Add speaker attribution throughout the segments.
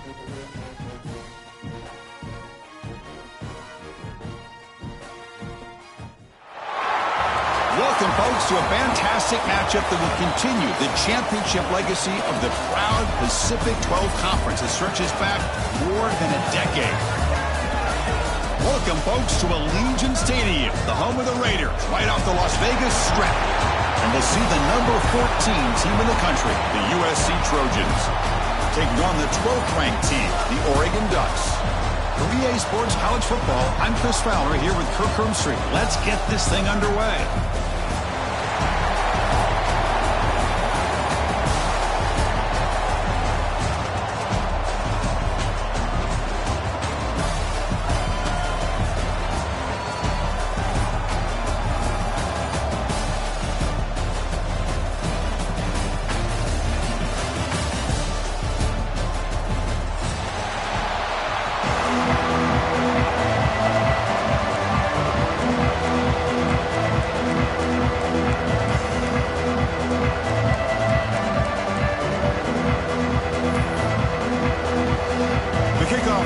Speaker 1: Welcome, folks, to a fantastic matchup that will continue the championship legacy of the proud Pacific 12 Conference that stretches back more than a decade. Welcome, folks, to Allegiant Stadium, the home of the Raiders, right off the Las Vegas Strip. And we'll see the number 14 team in the country, the USC Trojans, taking on the 12th-ranked team, the Oregon Ducks. For EA Sports College Football, I'm Chris Fowler here with Kirk Hermstreet. Let's get this thing underway.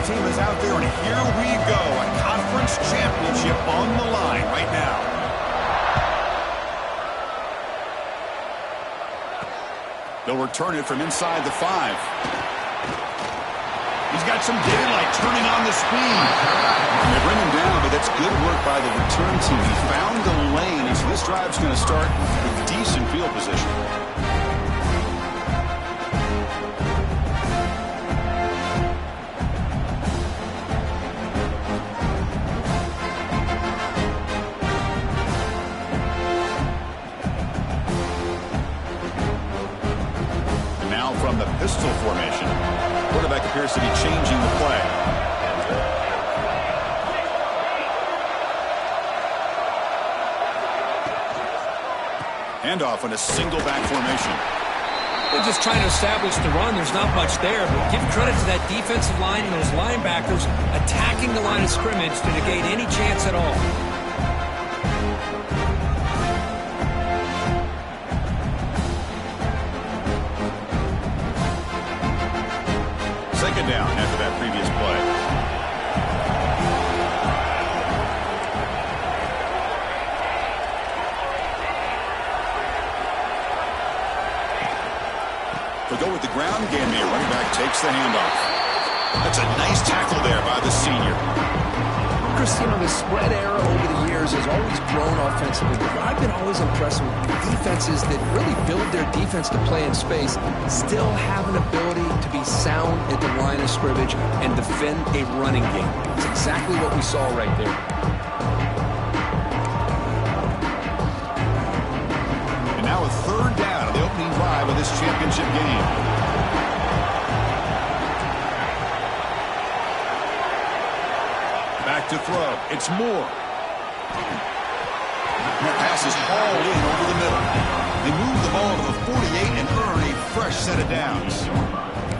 Speaker 1: Team is out there, and here we go. A conference championship on the line right now. They'll return it from inside the 5. He's got some daylight turning on the speed. They bring him down, but that's good work by the return team. He found the lane, and so this drive's going to start with decent field position. From the pistol formation, quarterback appears to be changing the play. Handoff in a single back formation.
Speaker 2: They're just trying to establish the run. There's not much there, but give credit to that defensive line and those linebackers attacking the line of scrimmage to negate any chance at all.
Speaker 1: Second down after that previous play. They'll go with the ground game here. Running back takes the handoff. That's a nice tackle there by the senior.
Speaker 3: Chris, you know, the spread era over the years has always grown offensively, but I've been always impressed with defenses that really build their defense to play in space, still have an ability to be sound at the line of scrimmage and defend a running game. It's exactly what we saw right there.
Speaker 1: And now a third down on the opening drive of this championship game. Back to throw. It's Moore. That pass is hauled in over the middle. They move the ball to the 48 and earn a fresh set of downs.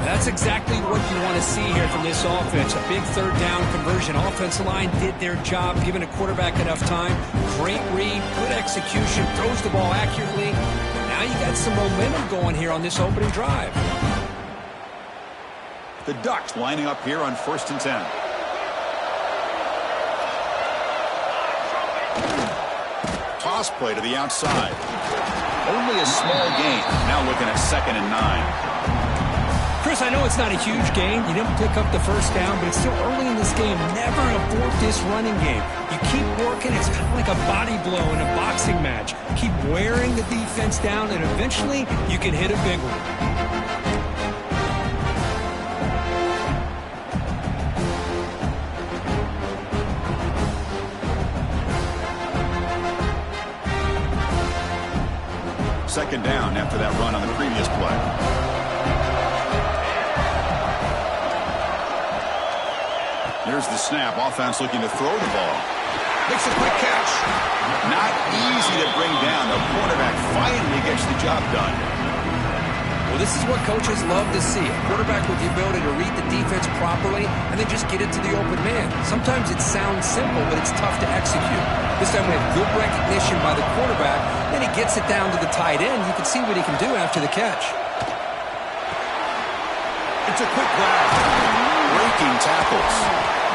Speaker 2: That's exactly what you want to see here from this offense. A big third down conversion. Offensive line did their job, giving a quarterback enough time. Great read, good execution, throws the ball accurately. Now you got some momentum going here on this opening drive.
Speaker 1: The Ducks lining up here on 1st and 10. Toss play to the outside. Only a small gain. Now looking at 2nd and 9.
Speaker 2: Chris, I know it's not a huge gain. You didn't pick up the first down, but it's still early in this game. Never abort this running game. You keep working. It's kind of like a body blow in a boxing match. Keep wearing the defense down, and eventually you can hit a big one.
Speaker 1: Second down after that run on the previous play. There's the snap. Offense looking to throw the ball. Makes a quick catch. Not easy to bring down. The quarterback finally gets the job done.
Speaker 3: Well, this is what coaches love to see. A quarterback with the ability to read the defense properly and then just get it to the open man. Sometimes it sounds simple, but it's tough to execute. This time we have good recognition by the quarterback. Then he gets it down to the tight end. You can see what he can do after the catch.
Speaker 1: It's a quick grab. tackles.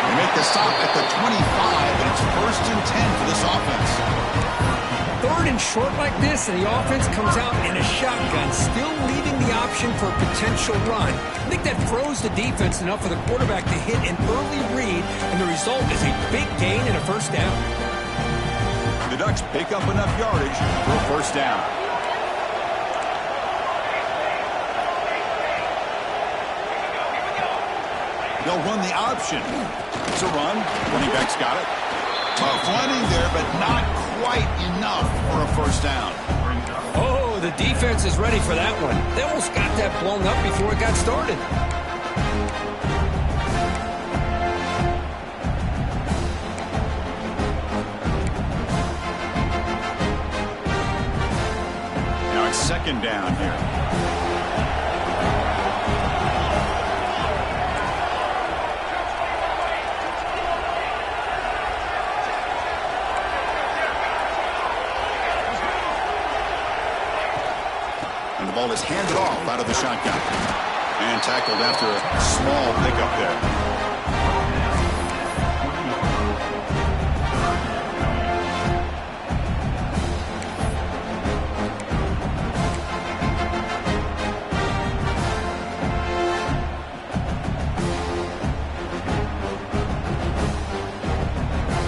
Speaker 1: They make the stop at the 25, and it's 1st and 10 for this offense.
Speaker 2: 3rd and short like this, and the offense comes out in a shotgun, still leaving the option for a potential run. I think that froze the defense enough for the quarterback to hit an early read, and the result is a big gain and a 1st down.
Speaker 1: The Ducks pick up enough yardage for a 1st down. They'll run the option. It's a run. Running back's got it. Tough running there, but not quite enough for a 1st down.
Speaker 2: Oh, the defense is ready for that one. They almost got that blown up before it got started.
Speaker 1: Now it's 2nd down here. And the ball is handed off out of the shotgun. And tackled after a small pickup there.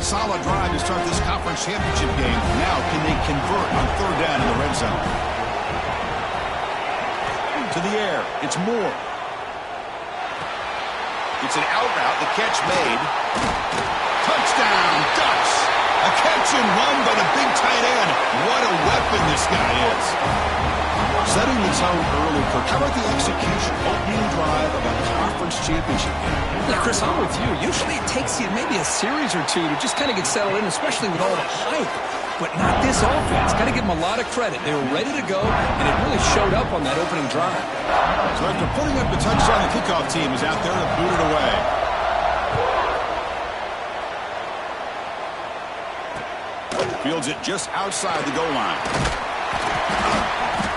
Speaker 1: Solid drive to start this conference championship game. Now can they convert on 3rd down in the red zone? To the air. It's Moore. It's an out route. The catch made. Touchdown, Ducks. A catch and run by the big tight end. What a weapon this guy is. Setting the tone early, Kirk. How about the execution? Opening drive of a conference championship game.
Speaker 3: Yeah, Chris, I'm with you. Usually it takes you maybe a series or two to just kind of get settled in, especially with all the hype. But not this offense. Got to give them a lot of credit. They were ready to go, and it really showed up on that opening drive.
Speaker 1: So after putting up the touchdown, the kickoff team is out there to boot it away. Fields it just outside the goal line.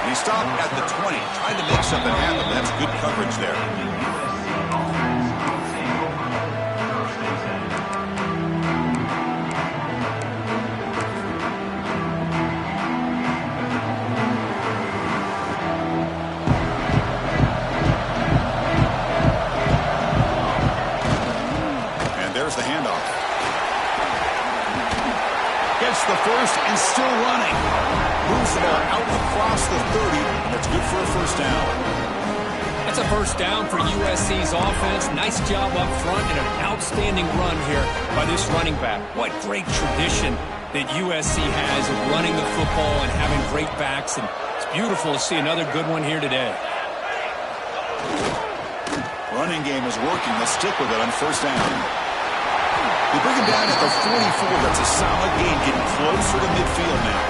Speaker 1: And he stopped at the 20, trying to make something happen. That's good coverage there. The handoff. Gets the first and still running. Moves the ball out across the 30. That's good for a 1st down.
Speaker 2: That's a 1st down for USC's offense. Nice job up front and an outstanding run here by this running back. What great tradition that USC has of running the football and having great backs. And it's beautiful to see another good one here today.
Speaker 1: Running game is working. Let's stick with it on 1st down. They bring him down at the 44. That's a solid gain, getting closer to midfield now.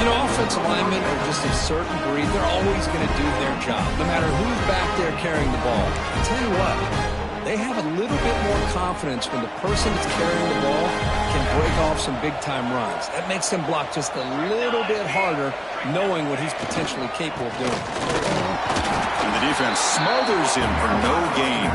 Speaker 3: You know, offensive linemen are just a certain breed. They're always going to do their job, no matter who's back there carrying the ball. I'll tell you what, they have a little bit more confidence when the person that's carrying the ball can break off some big-time runs. That makes them block just a little bit harder, knowing what he's potentially capable of doing.
Speaker 1: And the defense smothers him for no gain.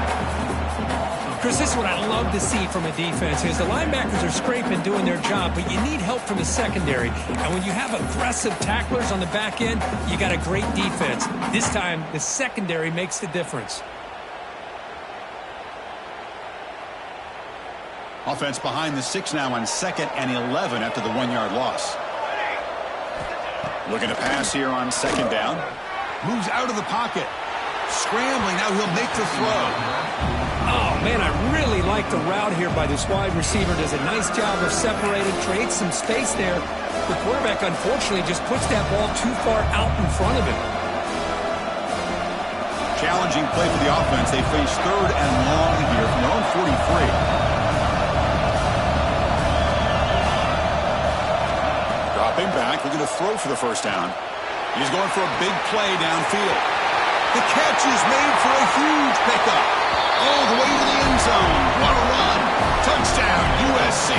Speaker 2: Chris, this is what I love to see from a defense is the linebackers are scraping, doing their job, but you need help from the secondary. And when you have aggressive tacklers on the back end, you got a great defense. This time, the secondary makes the difference.
Speaker 1: Offense behind the 6 now on 2nd and 11 after the 1-yard loss. Looking to pass here on 2nd down. Moves out of the pocket. Scrambling, now he'll make the throw.
Speaker 2: Oh, man, I really like the route here by this wide receiver. Does a nice job of separating, creates some space there. The quarterback, unfortunately, just puts that ball too far out in front of him.
Speaker 1: Challenging play for the offense. They face 3rd and long here from their own 43. Dropping back, looking to throw for the 1st down. He's going for a big play downfield. The catch is made for a huge pickup. All the way to the end zone. What a run. Touchdown, USC.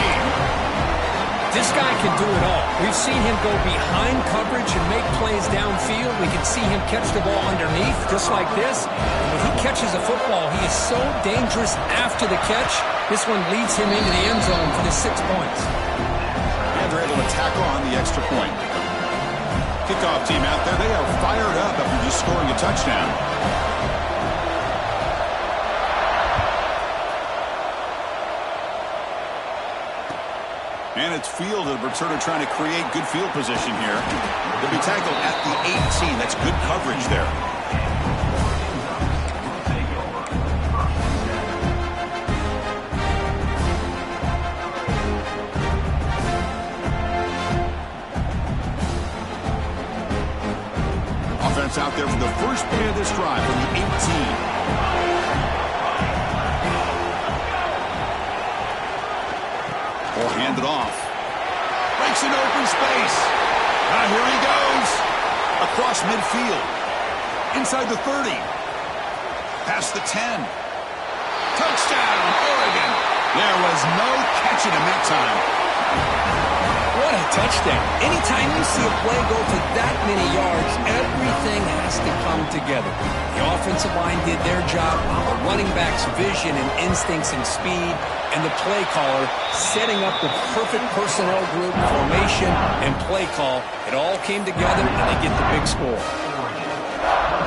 Speaker 2: This guy can do it all. We've seen him go behind coverage and make plays downfield. We can see him catch the ball underneath, just like this. And when he catches a football, he is so dangerous after the catch. This one leads him into the end zone for the 6 points.
Speaker 1: And they're able to tackle on the extra point. Kickoff team out there, they are fired up after just scoring a touchdown. And it's fielded. The returner trying to create good field position here. They'll be tackled at the 18. That's good coverage there. Offense out there for the first play of this drive from the 18. Or hand it off. Breaks into open space. Here he goes. Across midfield. Inside the 30. Past the 10. Touchdown, Oregon. There was no catching him that time.
Speaker 2: What a touchdown. Anytime you see a play go for that many yards, everything has to come together. The offensive line did their job, the running back's vision and instincts and speed, and the play caller setting up the perfect personnel group, formation, and play call. It all came together, and they get the big score.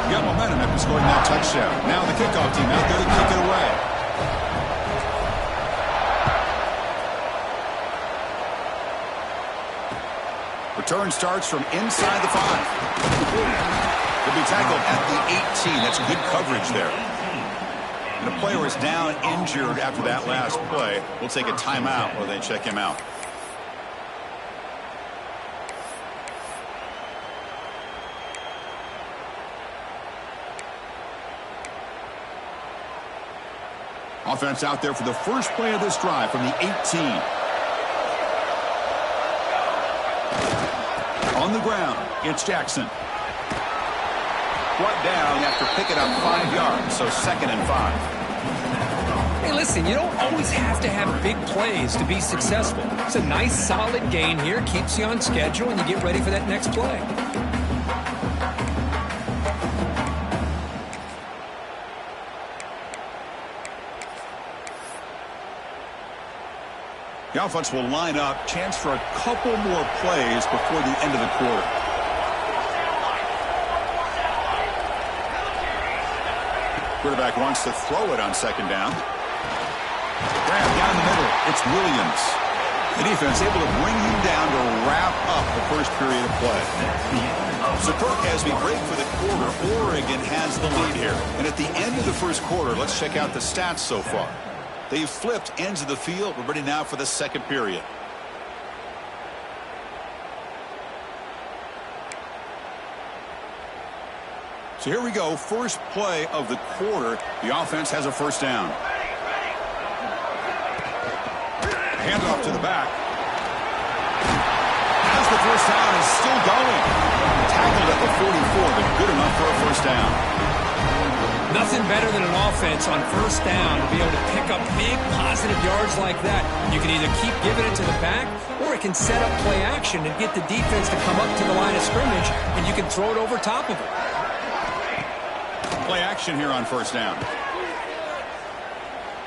Speaker 1: You got momentum after scoring that touchdown. Now the kickoff team out there to kick it away. Return starts from inside the 5. He'll be tackled at the 18. That's good coverage there. And the player is down injured after that last play. We'll take a timeout while they check him out. Offense out there for the first play of this drive from the 18. On the ground, it's Jackson. Brought down after picking up 5 yards, so 2nd and 5.
Speaker 2: Hey, listen, you don't always have to have big plays to be successful. It's a nice, solid gain here, keeps you on schedule, and you get ready for that next play.
Speaker 1: The offense will line up. Chance for a couple more plays before the end of the quarter. Quarterback wants to throw it on 2nd down. Grab down the middle. It's Williams. The defense able to bring him down to wrap up the first period of play. So, Kirk, as we break for the quarter, Oregon has the lead here. And at the end of the first quarter, let's check out the stats so far. They've flipped ends of the field. We're ready now for the second period. So here we go. First play of the quarter. The offense has a first down. Hand off to the back. As the first down is still going. Tackled at the 44, but good enough for a first down.
Speaker 2: Nothing better than an offense on first down to be able to pick up big positive yards like that. You can either keep giving it to the back, or it can set up play action and get the defense to come up to the line of scrimmage, and you can throw it over top of it.
Speaker 1: Play action here on first down.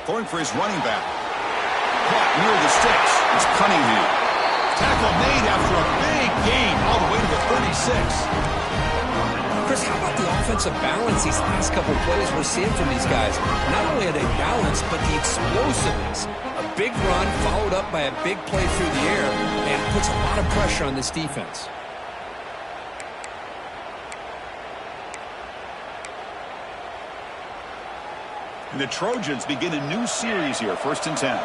Speaker 1: Going for his running back. Caught near the sticks. It's Cunningham. Tackle made after a big gain all the way to the 36.
Speaker 2: Chris, how about the offensive balance these last couple of plays we're seeing from these guys? Not only are they balanced, but the explosiveness. A big run followed up by a big play through the air, and puts a lot of pressure on this defense.
Speaker 1: And the Trojans begin a new series here, 1st and 10.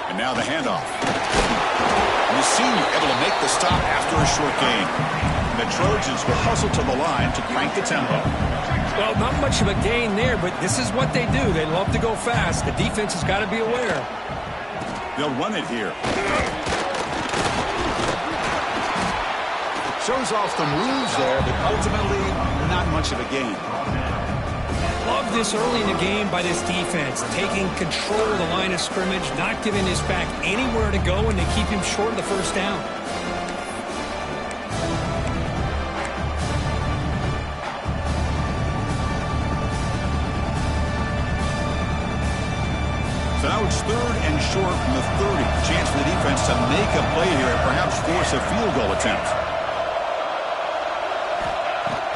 Speaker 1: And now the handoff. And the senior able to make the stop after a short gain. And the Trojans will hustle to the line to crank the tempo.
Speaker 2: Well, not much of a gain there, but this is what they do. They love to go fast. The defense has got to be aware.
Speaker 1: They'll run it here. Shows off the moves there, but ultimately not much of a gain.
Speaker 2: Love this early in the game by this defense, taking control of the line of scrimmage, not giving his back anywhere to go, and they keep him short of the first down.
Speaker 1: short from the 30. Chance for the defense to make a play here and perhaps force a field goal attempt.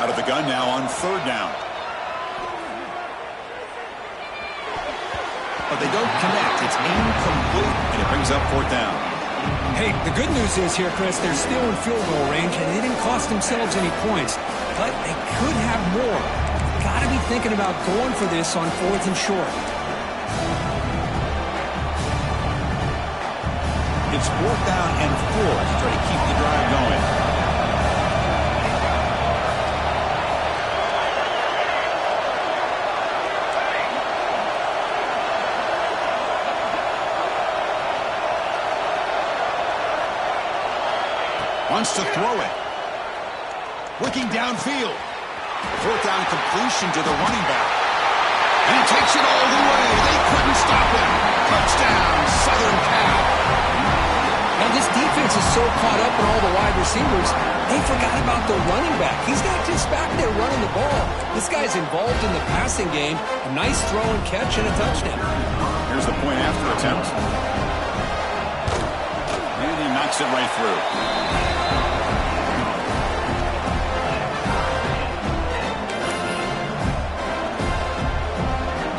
Speaker 1: Out of the gun now on 3rd down. But they don't connect. It's incomplete, and it brings up 4th down.
Speaker 2: Hey, the good news is here, Chris, they're still in field goal range, and they didn't cost themselves any points. But they could have more. Got to be thinking about going for this on 4th and short.
Speaker 1: It's 4th down and 4 to try to keep the drive going. Wants to throw it. Looking downfield. 4th down completion to the running back. And he takes it all the way. They couldn't stop him. Touchdown, Southern Cal.
Speaker 2: Now this defense is so caught up in all the wide receivers, they forgot about the running back. He's not just back there running the ball. This guy's involved in the passing game. A nice throw and catch and a touchdown.
Speaker 1: Here's the point after attempt. And he knocks it right through.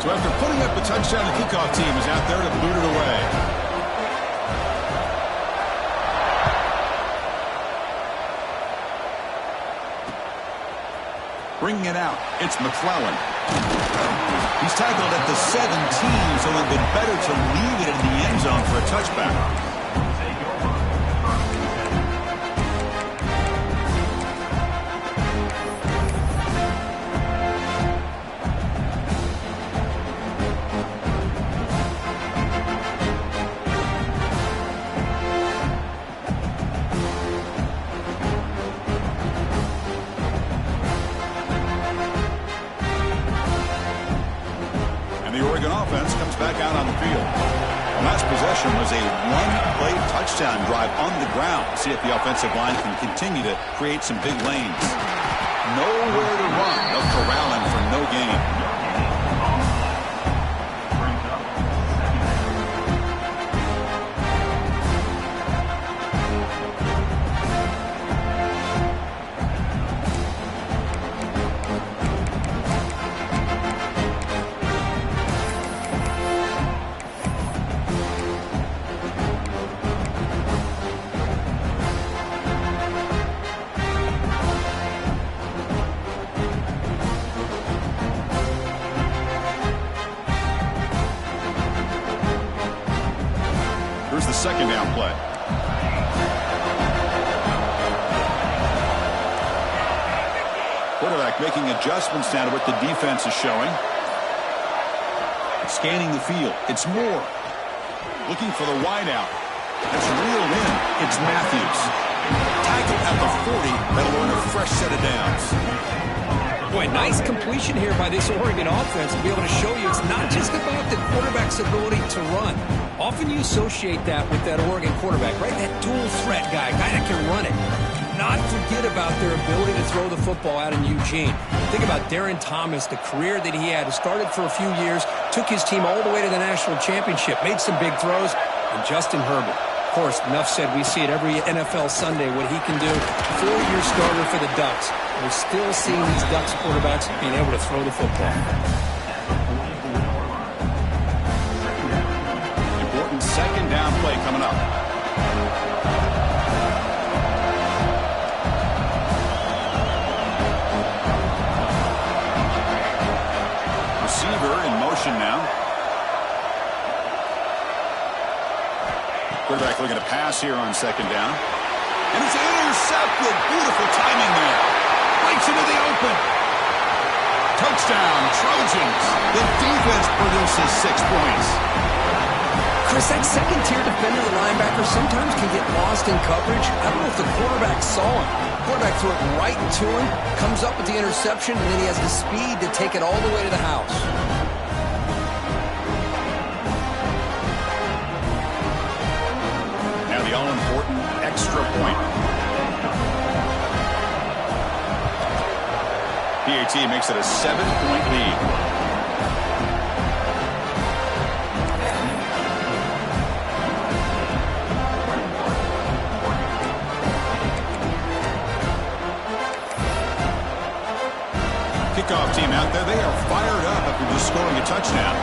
Speaker 1: So after putting up a touchdown, the kickoff team is out there to boot it away. Bringing it out, it's McClellan. He's tackled at the 17, so it would have been better to leave it in the end zone for a touchback. Back out on the field. The last possession was a one-play touchdown drive on the ground. See if the offensive line can continue to create some big lanes. Nowhere to run. They'll corral him for no gain. Here's the 2nd down play. Quarterback making adjustments now to what the defense is showing. Scanning the field. It's Moore. Looking for the wideout. That's reeled in. It's Matthews. Tackled at the 40. That'll earn a fresh set of downs.
Speaker 2: Boy, nice completion here by this Oregon offense to be able to show you it's not just about the quarterback's ability to run. Often you associate that with that Oregon quarterback, right? That dual threat guy that can run it. Not forget about their ability to throw the football out in Eugene. Think about Darren Thomas, the career that he had. Started for a few years, took his team all the way to the national championship, made some big throws, and Justin Herbert. Of course, enough said, we see it every NFL Sunday what he can do. 4-year starter for the Ducks. We're still seeing these Ducks quarterbacks being able to throw the football.
Speaker 1: Important 2nd down play coming up. Receiver in motion now. Quarterback looking to pass here on 2nd down. And it's intercepted. Beautiful timing there. Breaks into the open. Touchdown, Trojans. The defense produces 6 points.
Speaker 2: Chris, that second-tier defender, the linebacker, sometimes can get lost in coverage. I don't know if the quarterback saw him. Quarterback threw it right to him, comes up with the interception, and then he has the speed to take it all the way to the house.
Speaker 1: Now the all-important extra point. PAT makes it a 7-point lead. kickoff team out there, they are fired up after just scoring a touchdown.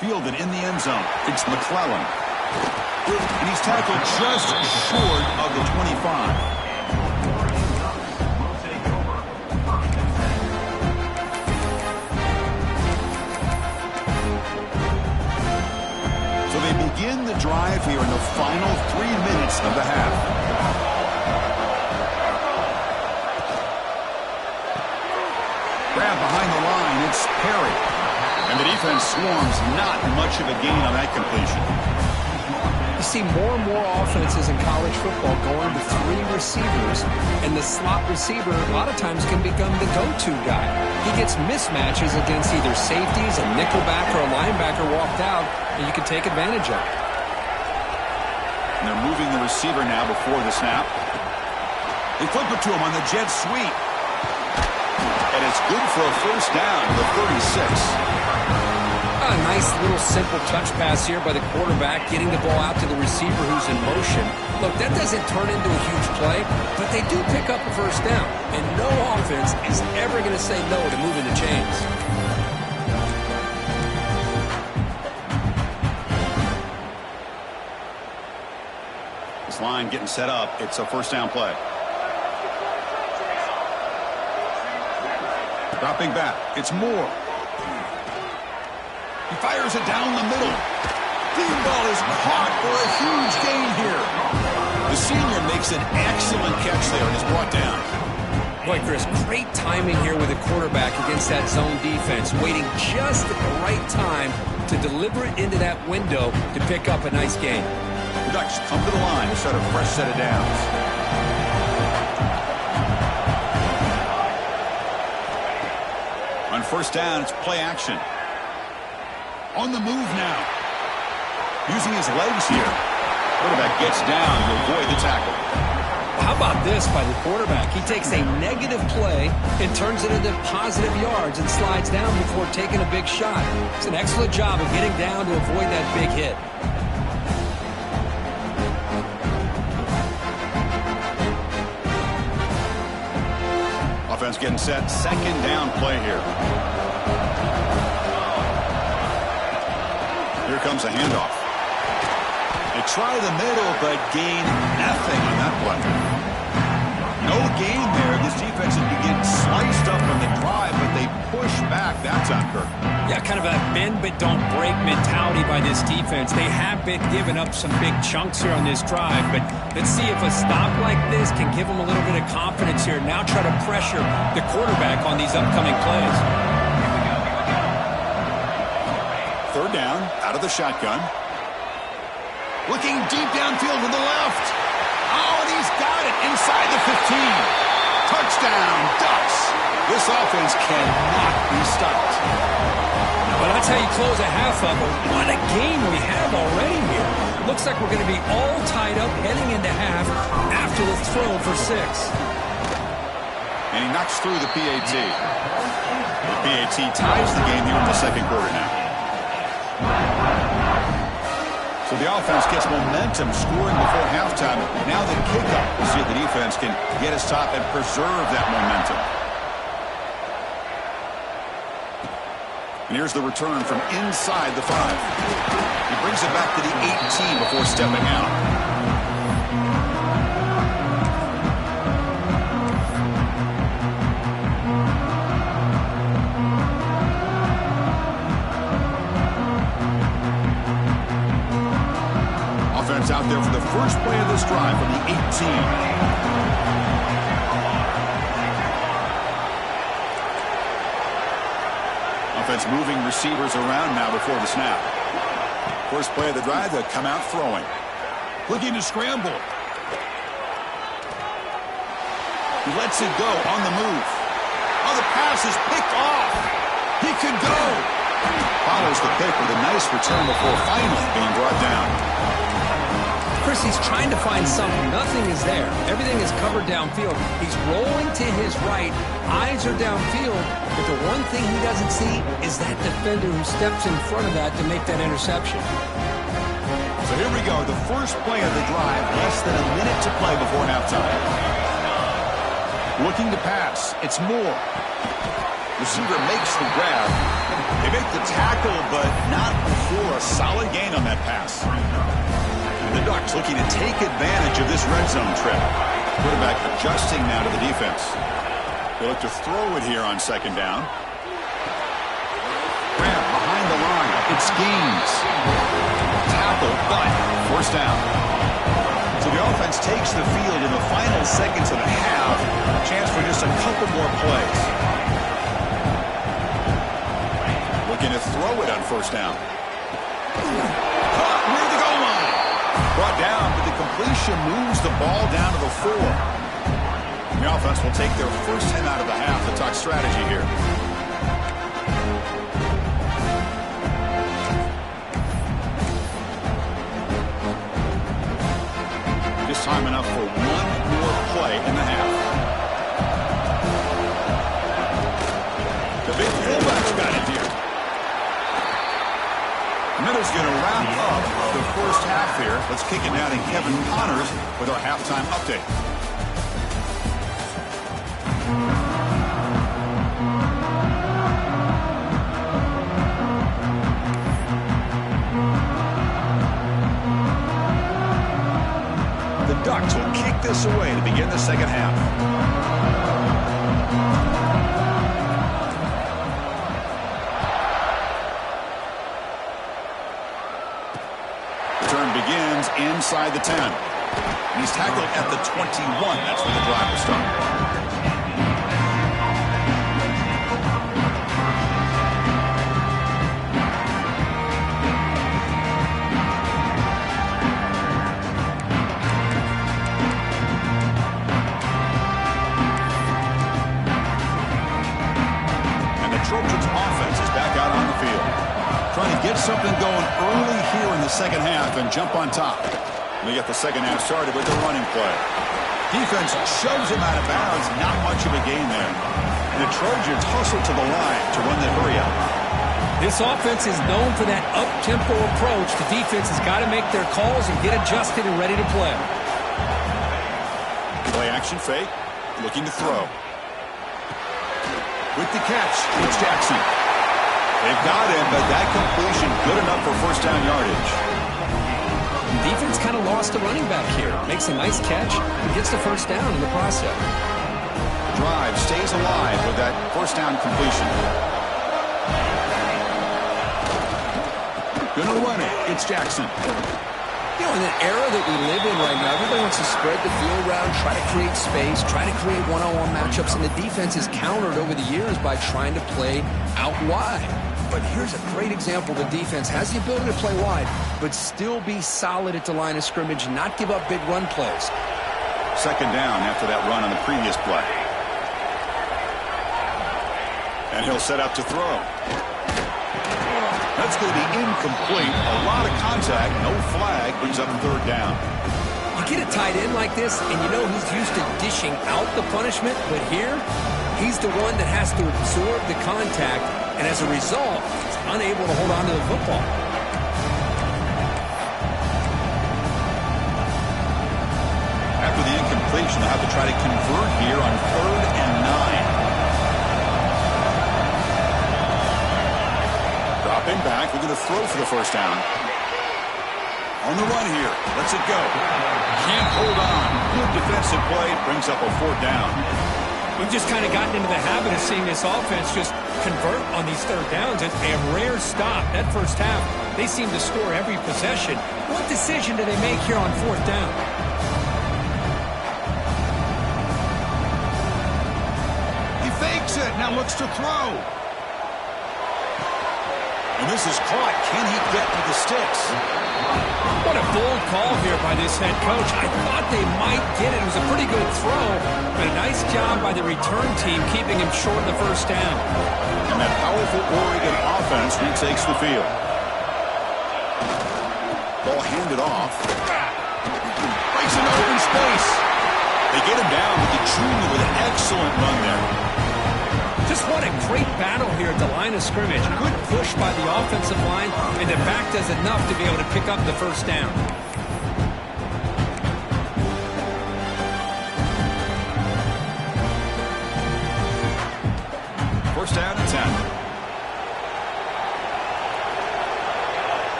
Speaker 1: Fielded in the end zone. It's McClellan. And he's tackled just short of the 25. So they begin the drive here in the final 3 minutes of the half. Grab behind the line. It's Perry. And the defense swarms, not much of a gain on that completion.
Speaker 3: You see more and more offenses in college football going to 3 receivers, and the slot receiver a lot of times can become the go-to guy. He gets mismatches against either safeties, a nickelback, or a linebacker walked out, and you can take advantage of it.
Speaker 1: And they're moving the receiver now before the snap. They flip it to him on the jet sweep. And it's good for a first down to the 36.
Speaker 2: A nice little simple touch pass here by the quarterback, getting the ball out to the receiver who's in motion. Look, that doesn't turn into a huge play, but they do pick up a first down. And no offense is ever going to say no to moving the chains.
Speaker 1: This line getting set up. It's a first down play. Dropping back. It's Moore. He fires it down the middle. Deep ball is caught for a huge gain here. The senior makes an excellent catch there and is brought down.
Speaker 2: Boy, Chris, great timing here with the quarterback against that zone defense, waiting just at the right time to deliver it into that window to pick up a nice gain.
Speaker 1: The Ducks come to the line to start a fresh set of downs. On first down, it's play action. On the move now. Using his legs here. Quarterback gets down to avoid the tackle.
Speaker 2: How about this by the quarterback? He takes a negative play and turns it into positive yards and slides down before taking a big shot. It's an excellent job of getting down to avoid that big hit.
Speaker 1: Offense getting set. Second down play here. Here comes a handoff. They try the middle, but gain nothing on that play. No gain there. This defense is getting sliced up on the drive, but they push back. That's on Kirk.
Speaker 2: Yeah, kind of a bend but don't break mentality by this defense. They have been giving up some big chunks here on this drive, but let's see if a stop like this can give them a little bit of confidence here. Now try to pressure the quarterback on these upcoming plays.
Speaker 1: Third down, out of the shotgun. Looking deep downfield to the left. Oh, and he's got it inside the 15. Touchdown, Ducks. This offense cannot be stopped.
Speaker 2: Well, that's how you close a half of it. What a game we have already here. Looks like we're going to be all tied up heading into half after the throw for 6.
Speaker 1: And he knocks through the PAT. The PAT ties the game here in the second quarter now. So the offense gets momentum scoring before halftime. Now the kickoff. We'll see if the defense can get a stop and preserve that momentum. And here's the return from inside the 5. He brings it back to the 18 before stepping out. Out there for the first play of this drive from the 18. Offense moving receivers around now before the snap. First play of the drive, they'll come out throwing. Looking to scramble. He lets it go on the move. Oh, the pass is picked off. He could go. Follows the pick with a nice return before finally being brought down.
Speaker 2: Chris, he's trying to find something. Nothing is there. Everything is covered downfield. He's rolling to his right. Eyes are downfield. But the one thing he doesn't see is that defender who steps in front of that to make that interception.
Speaker 1: So here we go. The first play of the drive. Less than a minute to play before halftime. Looking to pass. It's Moore. Receiver makes the grab. They make the tackle, but not before a solid gain on that pass. The Ducks looking to take advantage of this red zone trip. Quarterback adjusting now to the defense. They look to throw it here on second down. Grab behind the line. It's Gaines. Tackle, but first down. So the offense takes the field in the final seconds of the half. Chance for just a couple more plays. Looking to throw it on first down. Caught near the goal line. Brought down, but the completion moves the ball down to the 4. The offense will take their first 10 out of the half to talk strategy here. Just time enough for one more play in the half. The big fullback's got it here. Middle's going to wrap up the first half here. Let's kick it down to Kevin Connors with our halftime update. The Ducks will kick this away to begin the second half. Begins inside the 10. And he's tackled at the 21. That's where the drive will start. And the Trojans offense is back out on the field. Trying to get something going early here in the second half and jump on top. They get the second half started with the running play. Defense shoves him out of bounds. Not much of a gain there. And the Trojans hustle to the line to run the hurry up.
Speaker 2: This offense is known for that up-tempo approach. The defense has got to make their calls and get adjusted and ready to play.
Speaker 1: Play action fake. Looking to throw. With the catch, it's Jackson. They've got him, but that completion good enough for first down yardage.
Speaker 2: The defense kind of lost a running back here. Makes a nice catch and gets the first down in the process.
Speaker 1: Drive stays alive with that first down completion. Gonna run it. It's Jackson.
Speaker 3: You know, in the era that we live in right now, everybody wants to spread the field around, try to create space, try to create one-on-one matchups, and the defense is countered over the years by trying to play out wide. But here's a great example. The defense has the ability to play wide, but still be solid at the line of scrimmage, not give up big run plays.
Speaker 1: Second down after that run on the previous play. And he'll set up to throw. That's going to be incomplete. A lot of contact, no flag, brings up third down.
Speaker 2: You get a tight end like this, and you know he's used to dishing out the punishment, but here, he's the one that has to absorb the contact, and as a result, he's unable to hold on to the football.
Speaker 1: After the incompletion, they'll have to try to convert here on 3rd and 9. Dropping back, we're going to throw for the first down. On the run here, lets it go. Can't hold on. Good defensive play, brings up a 4th down.
Speaker 2: We've just kind of gotten into the habit of seeing this offense just convert on these third downs. It's a rare stop. That first half, they seem to score every possession. What decision do they make here on 4th down?
Speaker 1: He fakes it, now looks to throw. And this is caught. Can he get to the sticks?
Speaker 2: What a bold call here by this head coach. I thought they might get it. It was a pretty good throw, but a nice job by the return team keeping him short of the first down.
Speaker 1: And that powerful Oregon offense retakes the field. Ball handed off. Finds an open space. They get him down with the junior with an excellent run there.
Speaker 2: Just what a great battle here at the line of scrimmage. Good push by the offensive line, and the back does enough to be able to pick up the first down.
Speaker 1: First down and 10.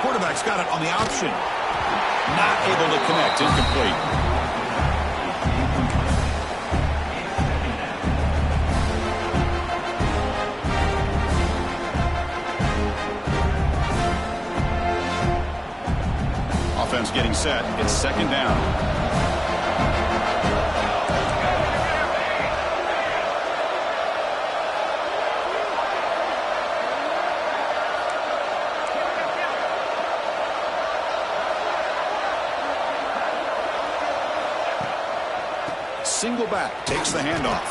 Speaker 1: Quarterback's got it on the option. Not able to connect. Incomplete. Offense getting set. It's second down. Single back, takes the handoff.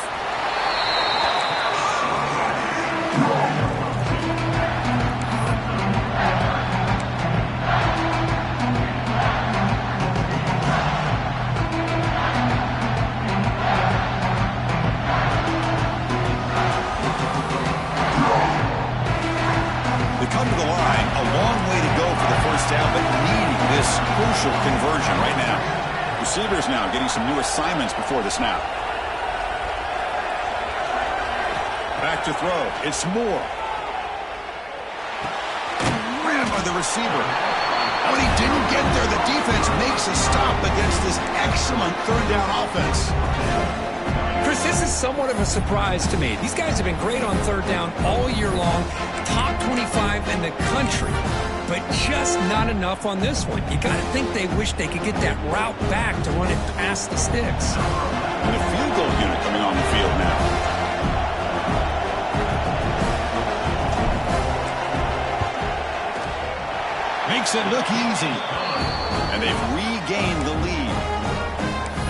Speaker 1: They come to the line, a long way to go for the first down, but needing this crucial conversion right now. Receivers now getting some new assignments before the snap. Back to throw. It's Moore. Ran by the receiver. When he didn't get there, the defense makes a stop against this excellent third down offense.
Speaker 2: Chris, this is somewhat of a surprise to me. These guys have been great on third down all year long. Top 25 in the country. But just not enough on this one. You got to think they wish they could get that route back to run it past the sticks.
Speaker 1: And a field goal unit coming on the field now. Makes it look easy. And they've regained the lead.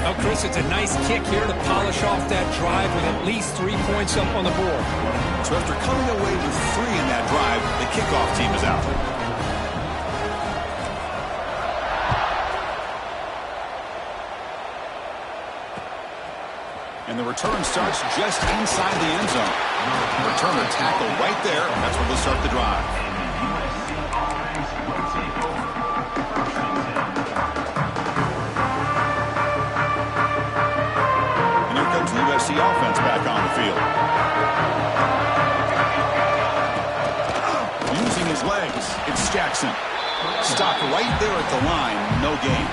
Speaker 2: Well, Chris, it's a nice kick here to polish off that drive with at least 3 points up on the board.
Speaker 1: So after coming away with 3 in that drive, the kickoff team is out. And the return starts just inside the end zone. Returner tackle right there. That's where they'll start the drive. And here comes the USC offense back on the field. Using his legs, it's Jackson. Stopped right there at the line. No gain.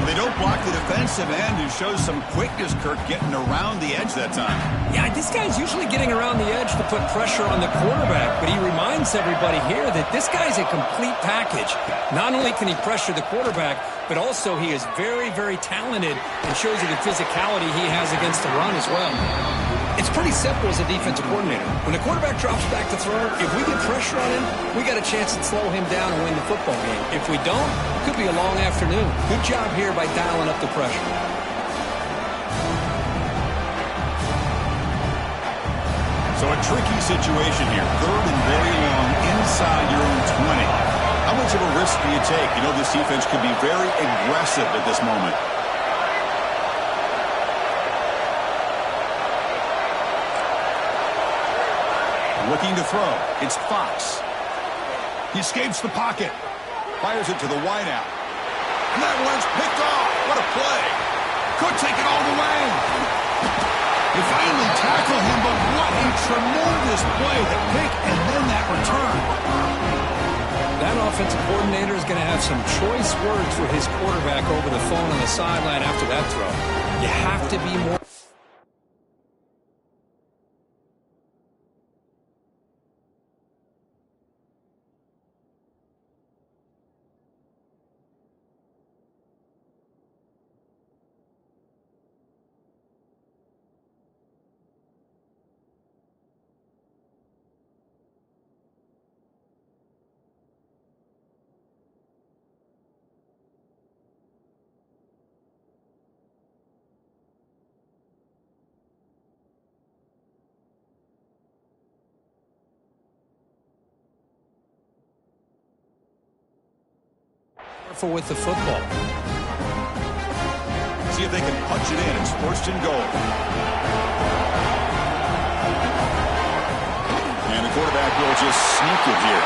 Speaker 1: They don't block the defensive end, who shows some quickness, Kirk, getting around the edge that time.
Speaker 2: Yeah, this guy's usually getting around the edge to put pressure on the quarterback, but he reminds everybody here that this guy's a complete package. Not only can he pressure the quarterback, but also he is very, very talented and shows you the physicality he has against the run as well. It's pretty simple as a defensive coordinator. When the quarterback drops back to throw, if we get pressure on him, we got a chance to slow him down and win the football game. If we don't, it could be a long afternoon. Good job here by dialing up the pressure.
Speaker 1: So a tricky situation here. Third and very long inside your own 20. How much of a risk do you take? You know, this defense could be very aggressive at this moment. Looking to throw. It's Fox. He escapes the pocket. Fires it to the wideout. And that one's picked off. What a play. Could take it all the way. They finally tackle him, but what a tremendous play. The pick and then that return.
Speaker 2: That offensive coordinator is going to have some choice words for his quarterback over the phone on the sideline after that throw. You have to be more... careful with the football.
Speaker 1: See if they can punch it in. It's first and goal. And the quarterback will just sneak it here.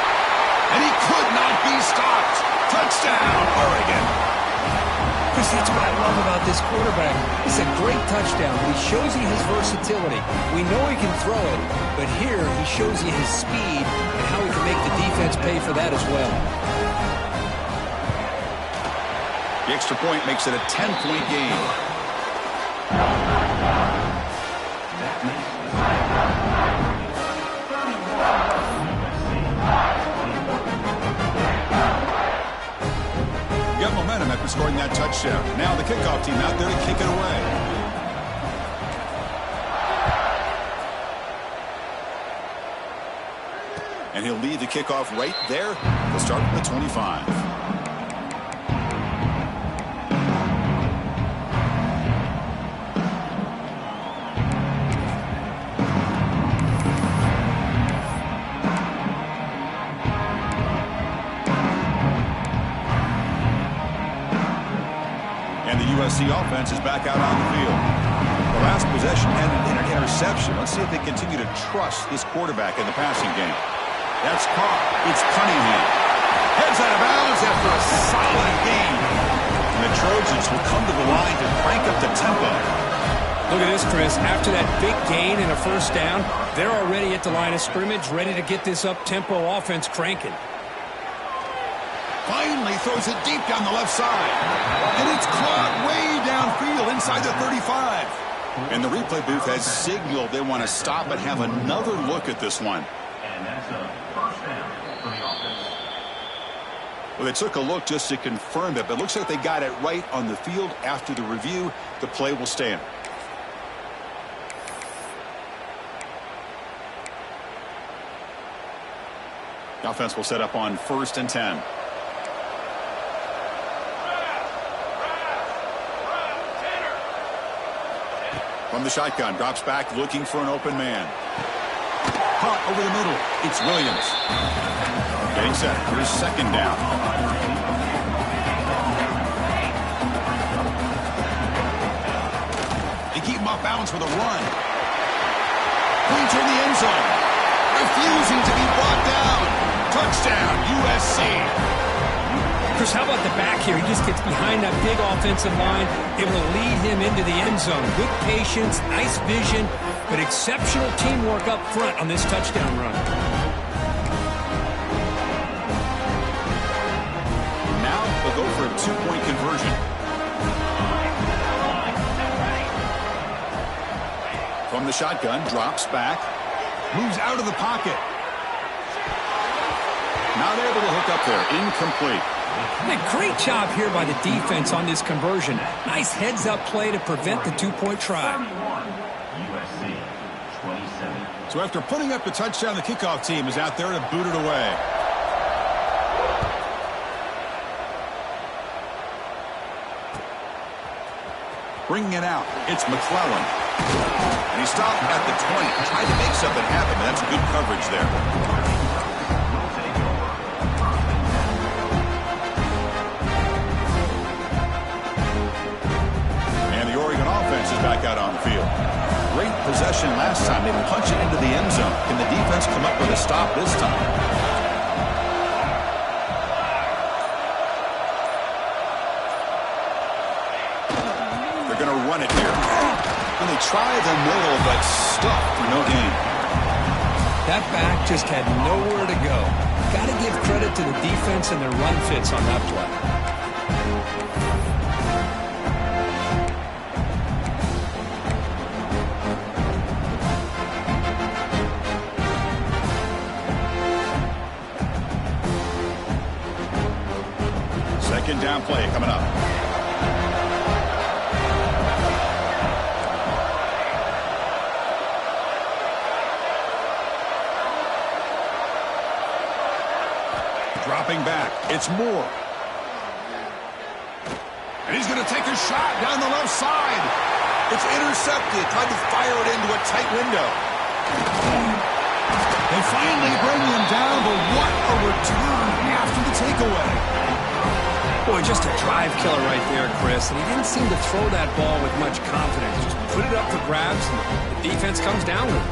Speaker 1: And he could not be stopped. Touchdown, Oregon.
Speaker 2: Chris, that's what I love about this quarterback. It's a great touchdown, but he shows you his versatility. We know he can throw it, but here he shows you his speed and how he can make the defense pay for that as well.
Speaker 1: The extra point makes it a 10-point game. Got momentum after scoring that touchdown. Now the kickoff team out there to kick it away. And he'll lead the kickoff right there. He'll start at the 25. USC offense is back out on the field. The last possession ended in an interception. Let's see if they continue to trust this quarterback in the passing game. That's caught. It's Cunningham. Heads out of bounds after a solid game. And the Trojans will come to the line to crank up the tempo.
Speaker 2: Look at this, Chris. After that big gain and a first down, they're already at the line of scrimmage, ready to get this up-tempo offense cranking.
Speaker 1: Finally throws it deep down the left side. And it's caught way downfield inside the 35. And the replay booth has signaled they want to stop and have another look at this one.
Speaker 4: And that's a first down for the offense.
Speaker 1: Well, they took a look just to confirm it, but it looks like they got it right on the field. After the review, the play will stand. The offense will set up on 1st and 10. From the shotgun, drops back, looking for an open man. Caught over the middle. It's Williams. Getting set. Here's 2nd down. They keep him off balance with a run. Pointer in the end zone. Refusing to be brought down. Touchdown, USC.
Speaker 2: Chris, how about the back here? He just gets behind that big offensive line, able to lead him into the end zone. Good patience, nice vision, but exceptional teamwork up front on this touchdown run.
Speaker 1: Now they'll go for a 2-point conversion. From the shotgun, drops back, moves out of the pocket. Not able to hook up there, incomplete.
Speaker 2: A great job here by the defense on this conversion. Nice heads-up play to prevent the 2-point try.
Speaker 4: USC 27.
Speaker 1: So after putting up the touchdown, the kickoff team is out there to boot it away. Bringing it out, it's McClellan. And he stopped at the 20, tried to make something happen, but that's good coverage there. Back out on the field. Great possession last time. They punch it into the end zone. Can the defense come up with a stop this time? They're going to run it here. And they try the middle, but stuck for no gain.
Speaker 2: That back just had nowhere to go. Got to give credit to the defense and their run fits on that play.
Speaker 1: Second down play coming up. Dropping back. It's Moore. And he's going to take a shot down the left side. It's intercepted. Tried to fire it into a tight window. They finally bring him down, but what a return after the takeaway.
Speaker 2: Boy, just a drive killer right there, Chris. And he didn't seem to throw that ball with much confidence. Just put it up for grabs, and the defense comes down with it.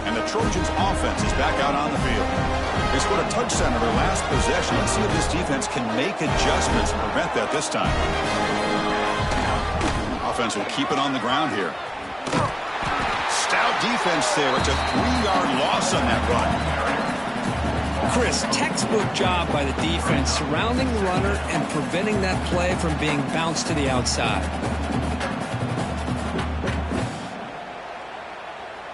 Speaker 1: And the Trojans' offense is back out on the field. They scored a touchdown on their last possession. Let's see if this defense can make adjustments and prevent that this time. Offense will keep it on the ground here. Stout defense there. It's a 3-yard loss on that run.
Speaker 2: Chris, textbook job by the defense surrounding the runner and preventing that play from being bounced to the outside.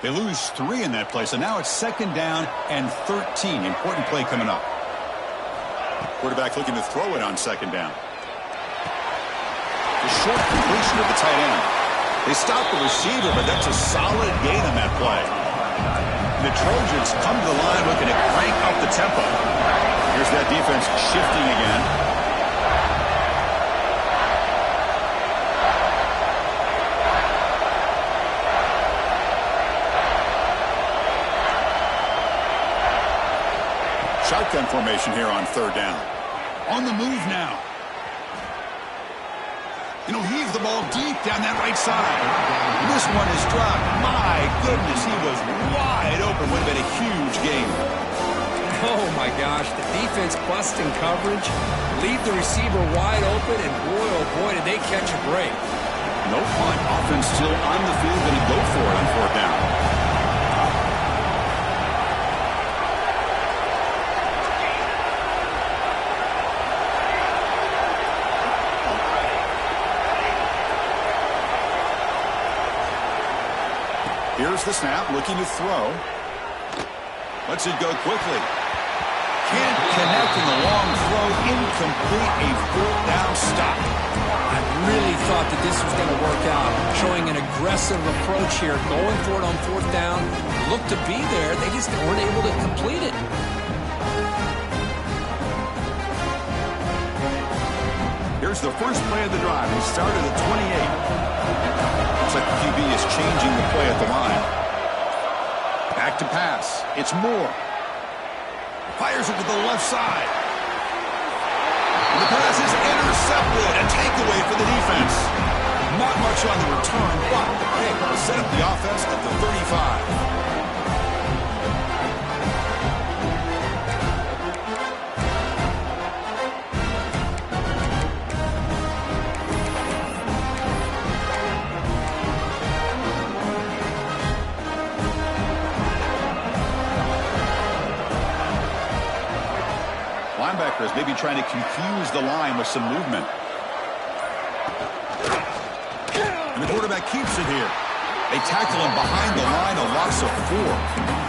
Speaker 1: They lose 3 in that play, so now it's 2nd down and 13. Important play coming up. Quarterback looking to throw it on 2nd down. The short completion of the tight end. They stop the receiver, but that's a solid gain on that play. The Trojans come to the line looking to crank up the tempo. Here's that defense shifting again. Shotgun formation here on 3rd down. On the move now. Heave the ball deep down that right side. This one is dropped. My goodness, he was wide open. Would have been a huge game.
Speaker 2: Oh, my gosh. The defense busting coverage, leave the receiver wide open, and boy, oh boy, did they catch a break.
Speaker 1: No punt. Offense still on the field. Going to go for it on 4th down. Here's the snap, looking to throw. Lets it go quickly. Can't connect in the long throw. Incomplete, a 4th down stop.
Speaker 2: I really thought that this was going to work out. Showing an aggressive approach here, going for it on 4th down. Looked to be there, they just weren't able to complete it.
Speaker 1: Here's the first play of the drive. He started at 28. Looks like the QB is changing the play at the line. Back to pass. It's Moore. Fires it to the left side. And the pass is intercepted. A takeaway for the defense. Not much on the return, but hey, will set up the offense at the 35. Linebackers maybe trying to confuse the line with some movement. And the quarterback keeps it here. They tackle him behind the line, a loss of 4.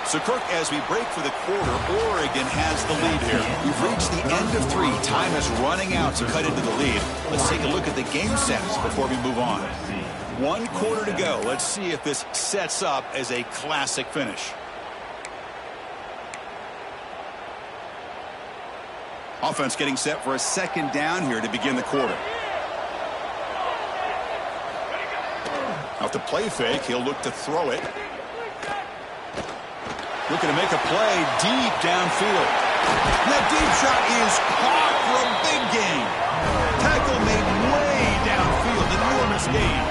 Speaker 1: So, Kirk, as we break for the quarter, Oregon has the lead here. We've reached the end of 3. Time is running out to cut into the lead. Let's take a look at the game stats before we move on. 1 quarter to go. Let's see if this sets up as a classic finish. Offense getting set for a 2nd down here to begin the quarter. Now, to play fake, he'll look to throw it. Looking to make a play deep downfield. That deep shot is caught for a big gain. Tackle made way downfield. Enormous gain.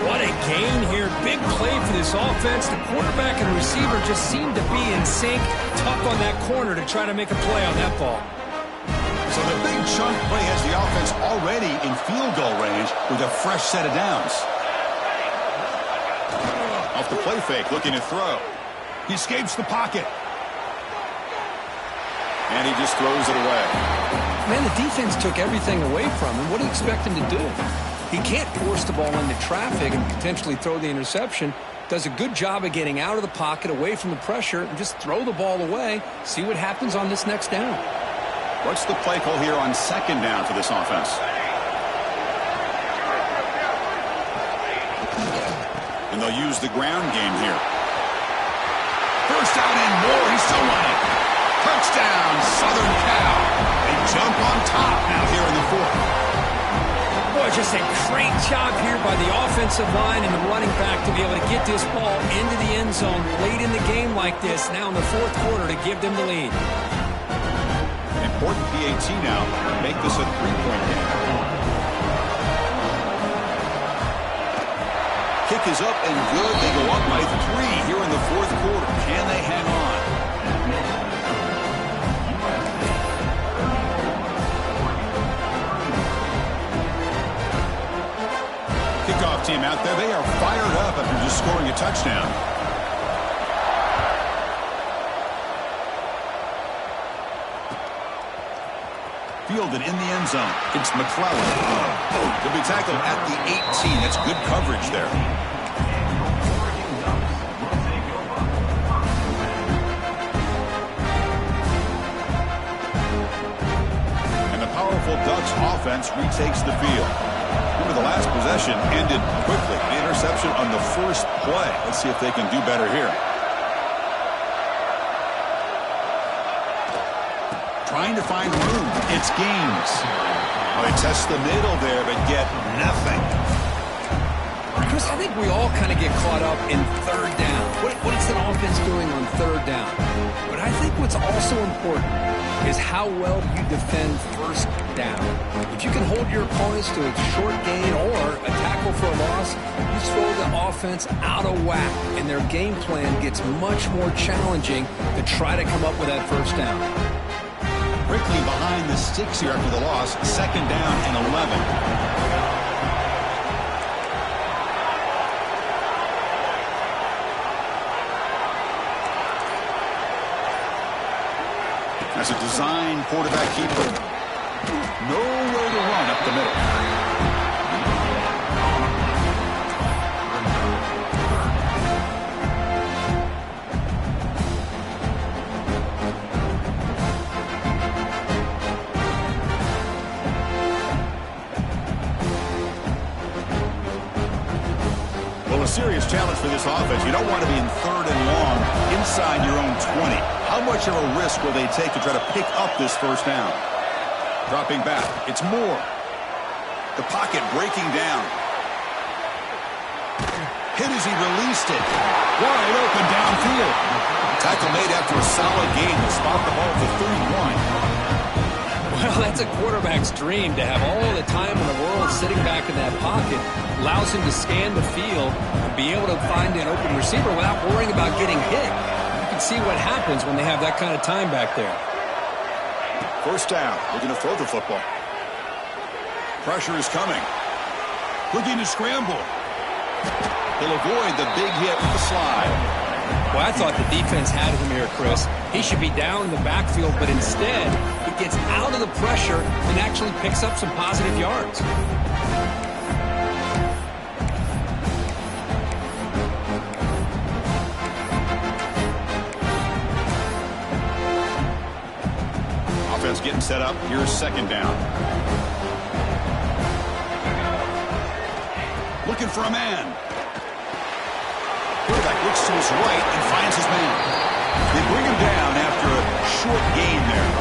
Speaker 2: What a gain here. Big play for this offense. The quarterback and receiver just seem to be in sync. Tough on that corner to try to make a play on that ball.
Speaker 1: So the big chunk play has the offense already in field goal range with a fresh set of downs. Off the play fake, looking to throw. He escapes the pocket. And he just throws it away.
Speaker 2: Man, the defense took everything away from him. What do you expect him to do? He can't force the ball into traffic and potentially throw the interception. Does a good job of getting out of the pocket, away from the pressure, and just throw the ball away. See what happens on this next down.
Speaker 1: What's the play call here on 2nd down for this offense? And And they'll use the ground game here. First down and more. He's still running. Touchdown, Southern Cal. They jump on top now here in the fourth.
Speaker 2: Boy, just a great job here by the offensive line and the running back to be able to get this ball into the end zone late in the game like this, now in the fourth quarter, to give them the lead.
Speaker 1: Important PAT now to make this a three-point game. Kick is up and good. They go up by 3 here in the fourth quarter. Can they hang on? Kickoff team out there. They are fired up after just scoring a touchdown. Fielded in the end zone. It's McClellan. He'll be tackled at the 18. That's good coverage there. And the powerful Ducks offense retakes the field. Remember, the last possession ended quickly. The interception on the first play. Let's see if they can do better here. Trying to find room. It's Gaines. Well, they test the middle there, but get nothing.
Speaker 2: Chris, I think we all kind of get caught up in third down. What is an offense doing on third down? But I think what's also important is how well you defend first down. If you can hold your opponents to a short gain or a tackle for a loss, you throw the offense out of whack, and their game plan gets much more challenging to try to come up with that first down.
Speaker 1: Quickly behind the sticks here after the loss. Second down and 11. That's a design quarterback keeper. Nowhere to run up the middle. Serious challenge for this offense. You don't want to be in third and long inside your own 20. How much of a risk will they take to try to pick up this first down? Dropping back. It's Moore. The pocket breaking down. Hit as he released it. Wide open downfield. Tackle made after a solid gain to spot the ball for 31.
Speaker 2: Well, that's a quarterback's dream to have all the time in the world sitting back in that pocket. Allows him to scan the field and be able to find an open receiver without worrying about getting hit. You can see what happens when they have that kind of time back there.
Speaker 1: First down. Looking to throw the football. Pressure is coming. Looking to scramble. He'll avoid the big hit with the slide.
Speaker 2: Well, I thought the defense had him here, Chris. He should be down in the backfield, but instead, he gets out of the pressure and actually picks up some positive yards.
Speaker 1: Offense getting set up. Here's second down. Looking for a man. Quarterback looks to his right and finds his man. They bring him down after a short gain there.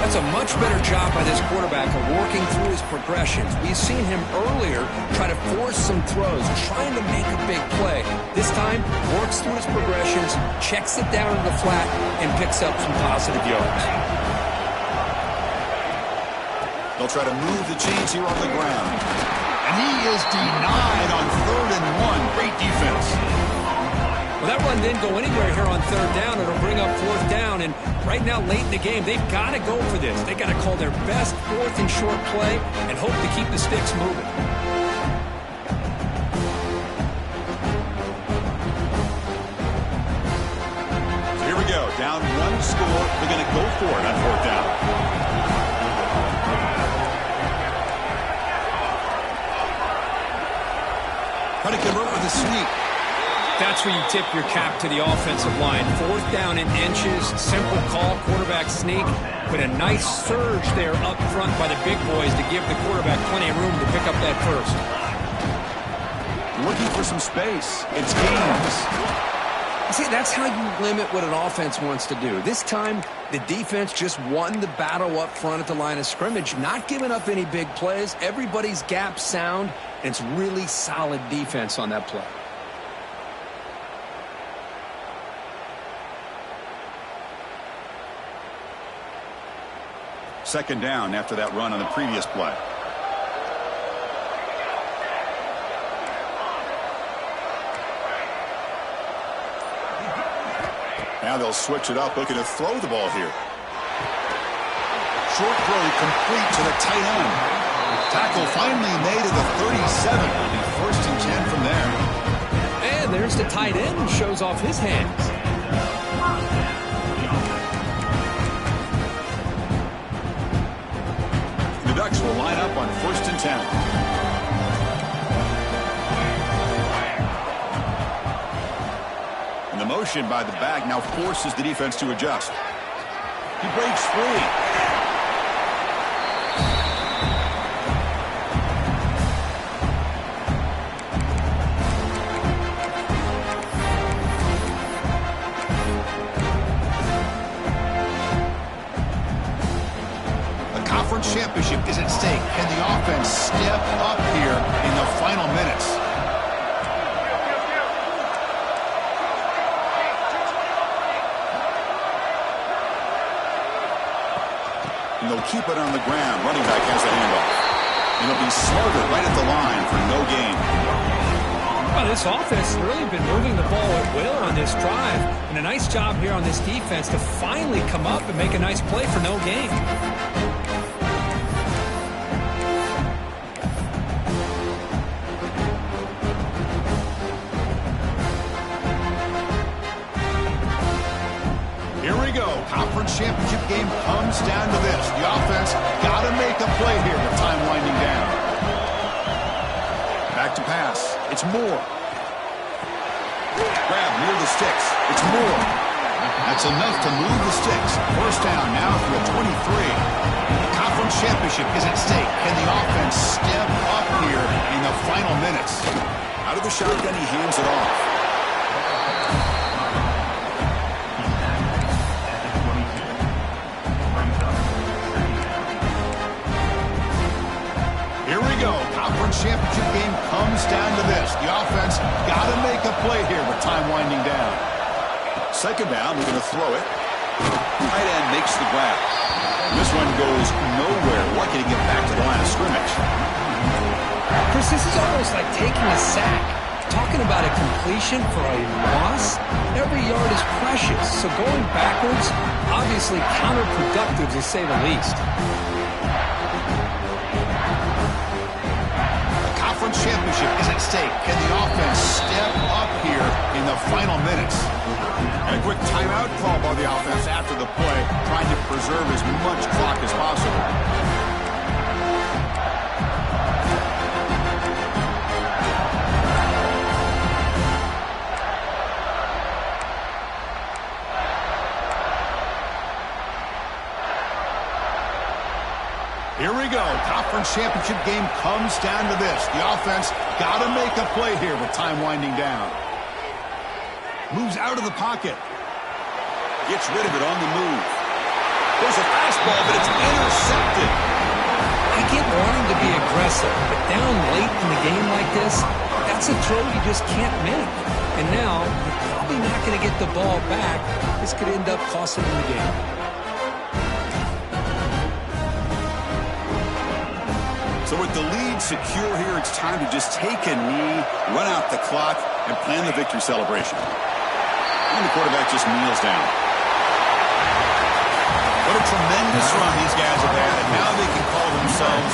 Speaker 2: That's a much better job by this quarterback of working through his progressions. We've seen him earlier try to force some throws, trying to make a big play. This time, works through his progressions, checks it down in the flat, and picks up some positive yards.
Speaker 1: They'll try to move the chains here on the ground. And he is denied on 3rd and 1. Great defense.
Speaker 2: Well, that run didn't go anywhere here on third down. It'll bring up fourth down. And right now, late in the game, they've got to go for this. They've got to call their best fourth and short play and hope to keep the sticks moving.
Speaker 1: So here we go. Down 1 score. They're going to go for it on fourth down. Try to convert with a sneak.
Speaker 2: That's where you tip your cap to the offensive line. Fourth down in inches, simple call, quarterback sneak, but a nice surge there up front by the big boys to give the quarterback plenty of room to pick up that first.
Speaker 1: looking for some space. It's gains.
Speaker 3: See, that's how you limit what an offense wants to do. This time, the defense just won the battle up front at the line of scrimmage, not giving up any big plays. Everybody's gap sound, and it's really solid defense on that play.
Speaker 1: Second down after that run on the previous play. Now they'll switch it up, looking to throw the ball here. Short throw complete to the tight end. Tackle finally made at the 37. It'll be 1st and 10 from there.
Speaker 3: And there's the tight end who shows off his hands.
Speaker 1: The Ducks will line up on 1st and 10. And the motion by the back now forces the defense to adjust. He breaks free. The conference championship is at stake. Can the offense step up here in the final minutes? And they'll keep it on the ground. Running back has the handoff. And he'll be smarter right at the line for no gain.
Speaker 2: Well, this offense has really been moving the ball at will on this drive. And a nice job here on this defense to finally come up and make a nice play for no gain.
Speaker 1: Here we go. Conference championship game comes down to this. The offense got to make a play here with time winding down. Back to pass. It's Moore. Grab near the sticks. It's Moore. That's enough to move the sticks. 1st down now for the 23. The conference championship is at stake. Can the offense step up here in the final minutes? Out of the shotgun, he hands it off. Championship game comes down to this. The offense got to make a play here with time winding down. 2nd down, we're going to throw it. Tight end makes the grab. This one goes nowhere. Lucky to get back to the line of scrimmage.
Speaker 3: Chris, this is almost like taking a sack. Talking about a completion for a loss, every yard is precious. So going backwards, obviously counterproductive to say the least.
Speaker 1: Championship is at stake. Can the offense step up here in the final minutes? And a quick timeout call by the offense after the play, trying to preserve as much clock as possible. Here we go. Conference championship game comes down to this. The offense got to make a play here with time winding down. Moves out of the pocket. Gets rid of it on the move. There's a fastball, but it's intercepted.
Speaker 3: I get wanting to be aggressive, but down late in the game like this, that's a throw you just can't make. And now, you're probably not going to get the ball back. This could end up costing them the game.
Speaker 1: So with the lead secure here, it's time to just take a knee, run out the clock, and plan the victory celebration. And the quarterback just kneels down. What a tremendous run these guys have had, and now they can call themselves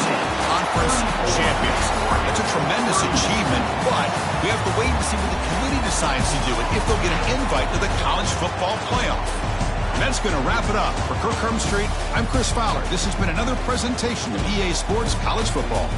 Speaker 1: conference champions. That's a tremendous achievement, but we have to wait and see what the committee decides to do and if they'll get an invite to the college football playoff. And that's going to wrap it up. For Kirk Hermstreet, I'm Chris Fowler. This has been another presentation of EA Sports College Football.